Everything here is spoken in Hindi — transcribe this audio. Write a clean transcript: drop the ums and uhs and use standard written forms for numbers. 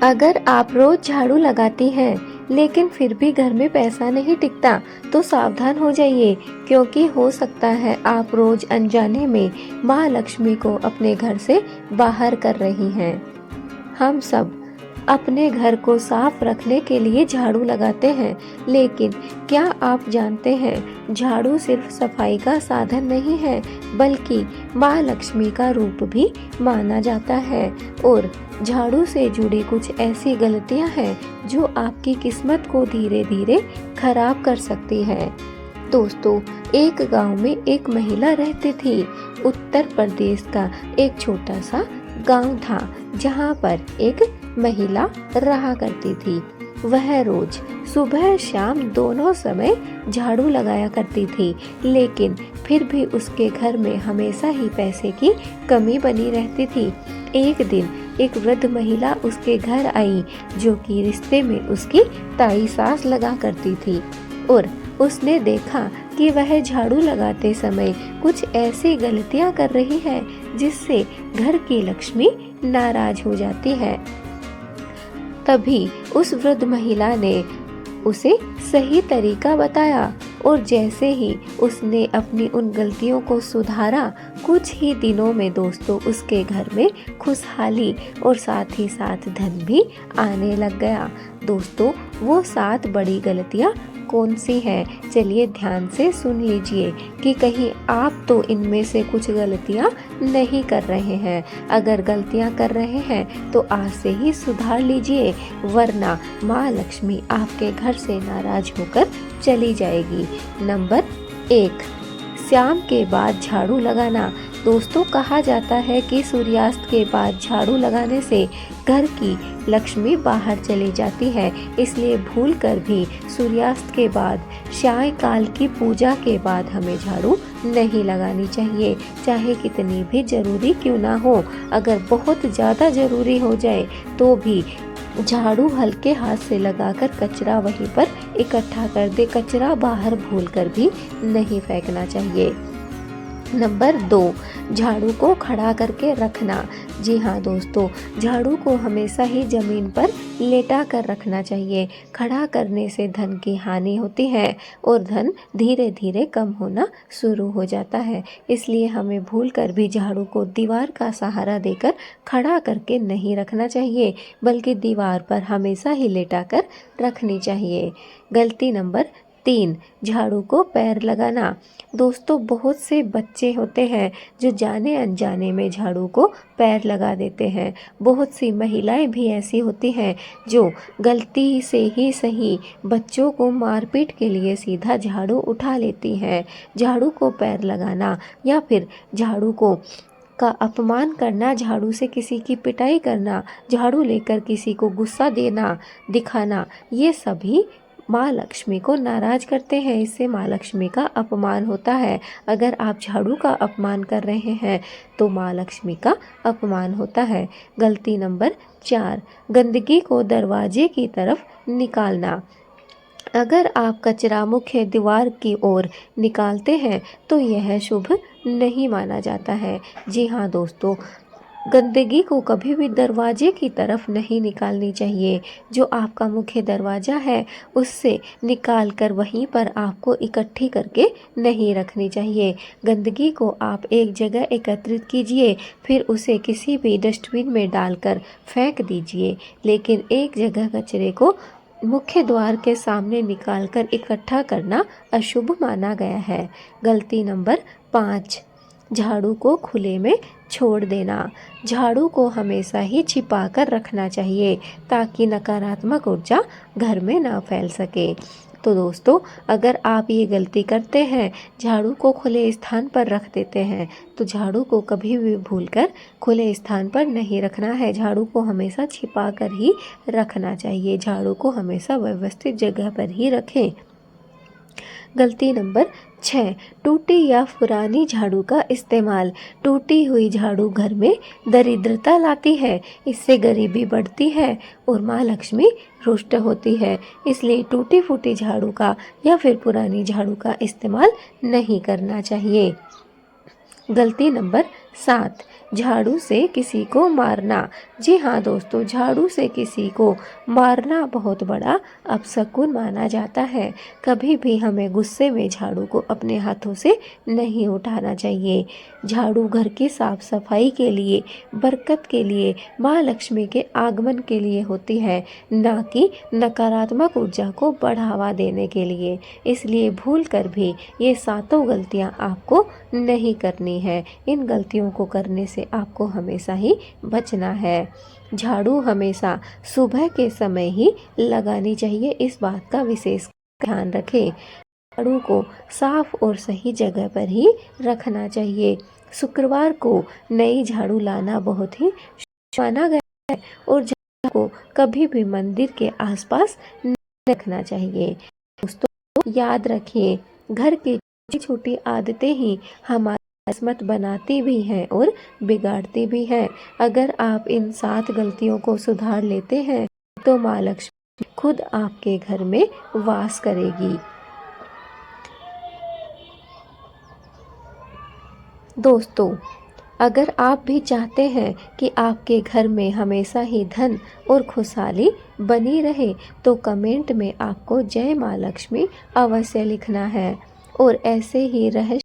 अगर आप रोज झाड़ू लगाती हैं लेकिन फिर भी घर में पैसा नहीं टिकता तो सावधान हो जाइए, क्योंकि हो सकता है आप रोज अनजाने में माँ लक्ष्मी को अपने घर से बाहर कर रही हैं। हम सब अपने घर को साफ रखने के लिए झाड़ू लगाते हैं, लेकिन क्या आप जानते हैं झाड़ू सिर्फ सफाई का साधन नहीं है, बल्कि माँ लक्ष्मी का रूप भी माना जाता है। और झाड़ू से जुड़ी कुछ ऐसी गलतियाँ हैं जो आपकी किस्मत को धीरे धीरे खराब कर सकती है। दोस्तों, एक गांव में एक महिला रहती थी। उत्तर प्रदेश का एक छोटा सा गांव था जहां पर एक महिला रहा करती थी। वह रोज सुबह शाम दोनों समय झाड़ू लगाया करती थी, लेकिन फिर भी उसके घर में हमेशा ही पैसे की कमी बनी रहती थी। एक दिन एक वृद्ध महिला उसके घर आई, जो कि रिश्ते में उसकी ताई सास लगा करती थी, और उसने देखा कि वह झाड़ू लगाते समय कुछ ऐसी गलतियां कर रही है जिससे घर की लक्ष्मी नाराज हो जाती है। तभी उस वृद्ध महिला ने उसे सही तरीका बताया, और जैसे ही उसने अपनी उन गलतियों को सुधारा, कुछ ही दिनों में दोस्तों उसके घर में खुशहाली और साथ ही साथ धन भी आने लग गया। दोस्तों, वो 7 बड़ी गलतियां कौन सी हैं? चलिए ध्यान से सुन लीजिए कि कहीं आप तो इनमें से कुछ गलतियां नहीं कर रहे हैं। अगर गलतियां कर रहे हैं तो आज से ही सुधार लीजिए, वरना माँ लक्ष्मी आपके घर से नाराज होकर चली जाएगी। नंबर 1, शाम के बाद झाड़ू लगाना। दोस्तों, कहा जाता है कि सूर्यास्त के बाद झाड़ू लगाने से घर की लक्ष्मी बाहर चली जाती है, इसलिए भूलकर भी सूर्यास्त के बाद सायंकाल की पूजा के बाद हमें झाड़ू नहीं लगानी चाहिए, चाहे कितनी भी जरूरी क्यों ना हो। अगर बहुत ज़्यादा जरूरी हो जाए तो भी झाड़ू हल्के हाथ से लगाकर कचरा वहीं पर इकट्ठा कर दे। कचरा बाहर भूलकर भी नहीं फेंकना चाहिए। नंबर 2, झाड़ू को खड़ा करके रखना। जी हाँ दोस्तों, झाड़ू को हमेशा ही जमीन पर लेटा कर रखना चाहिए। खड़ा करने से धन की हानि होती है और धन धीरे धीरे कम होना शुरू हो जाता है, इसलिए हमें भूलकर भी झाड़ू को दीवार का सहारा देकर खड़ा करके नहीं रखना चाहिए, बल्कि दीवार पर हमेशा ही लेटा कर रखनी चाहिए। गलती नंबर 3, झाड़ू को पैर लगाना। दोस्तों, बहुत से बच्चे होते हैं जो जाने अनजाने में झाड़ू को पैर लगा देते हैं। बहुत सी महिलाएं भी ऐसी होती हैं जो गलती से ही सही बच्चों को मारपीट के लिए सीधा झाड़ू उठा लेती हैं। झाड़ू को पैर लगाना या फिर झाड़ू का अपमान करना, झाड़ू से किसी की पिटाई करना, झाड़ू लेकर किसी को गुस्सा देना, दिखाना, ये सभी माँ लक्ष्मी को नाराज करते हैं। इससे माँ लक्ष्मी का अपमान होता है। अगर आप झाड़ू का अपमान कर रहे हैं तो माँ लक्ष्मी का अपमान होता है। गलती नंबर 4, गंदगी को दरवाजे की तरफ निकालना। अगर आप कचरा मुख्य द्वार की ओर निकालते हैं तो यह शुभ नहीं माना जाता है। जी हाँ दोस्तों, गंदगी को कभी भी दरवाजे की तरफ नहीं निकालनी चाहिए। जो आपका मुख्य दरवाज़ा है उससे निकाल कर वहीं पर आपको इकट्ठी करके नहीं रखनी चाहिए। गंदगी को आप एक जगह एकत्रित कीजिए, फिर उसे किसी भी डस्टबिन में डालकर फेंक दीजिए, लेकिन एक जगह कचरे को मुख्य द्वार के सामने निकालकर इकट्ठा करना अशुभ माना गया है। गलती नंबर 5, झाड़ू को खुले में छोड़ देना। झाड़ू को हमेशा ही छिपा कर रखना चाहिए ताकि नकारात्मक ऊर्जा घर में ना फैल सके। तो दोस्तों, अगर आप ये गलती करते हैं, झाड़ू को खुले स्थान पर रख देते हैं, तो झाड़ू को कभी भी भूलकर खुले स्थान पर नहीं रखना है। झाड़ू को हमेशा छिपा कर ही रखना चाहिए। झाड़ू को हमेशा व्यवस्थित जगह पर ही रखें। गलती नंबर 6, टूटी या पुरानी झाड़ू का इस्तेमाल। टूटी हुई झाड़ू घर में दरिद्रता लाती है, इससे गरीबी बढ़ती है और माँ लक्ष्मी रुष्ट होती है। इसलिए टूटी फूटी झाड़ू का या फिर पुरानी झाड़ू का इस्तेमाल नहीं करना चाहिए। गलती नंबर 7, झाड़ू से किसी को मारना। जी हाँ दोस्तों, झाड़ू से किसी को मारना बहुत बड़ा अपशकुन माना जाता है। कभी भी हमें गुस्से में झाड़ू को अपने हाथों से नहीं उठाना चाहिए। झाड़ू घर की साफ सफाई के लिए, बरकत के लिए, माँ लक्ष्मी के आगमन के लिए होती है, ना कि नकारात्मक ऊर्जा को बढ़ावा देने के लिए। इसलिए भूल कर भी ये सातों गलतियाँ आपको नहीं करनी है। इन गलतियों को करने से आपको हमेशा ही बचना है। झाड़ू हमेशा सुबह के समय ही लगानी चाहिए, इस बात का विशेष ध्यान रखें। झाड़ू को साफ और सही जगह पर ही रखना चाहिए। शुक्रवार को नई झाड़ू लाना बहुत ही शुभ माना गया है और झाड़ू को कभी भी मंदिर के आसपास नहीं रखना चाहिए। दोस्तों याद रखिए, घर की छोटी छोटी आदतें ही हमारी किस्मत बनाती भी हैं और बिगाड़ती भी हैं। अगर आप इन 7 गलतियों को सुधार लेते हैं तो माँ लक्ष्मी खुद आपके घर में वास करेगी। दोस्तों, अगर आप भी चाहते हैं कि आपके घर में हमेशा ही धन और खुशहाली बनी रहे तो कमेंट में आपको जय माँ लक्ष्मी अवश्य लिखना है और ऐसे ही रहस्य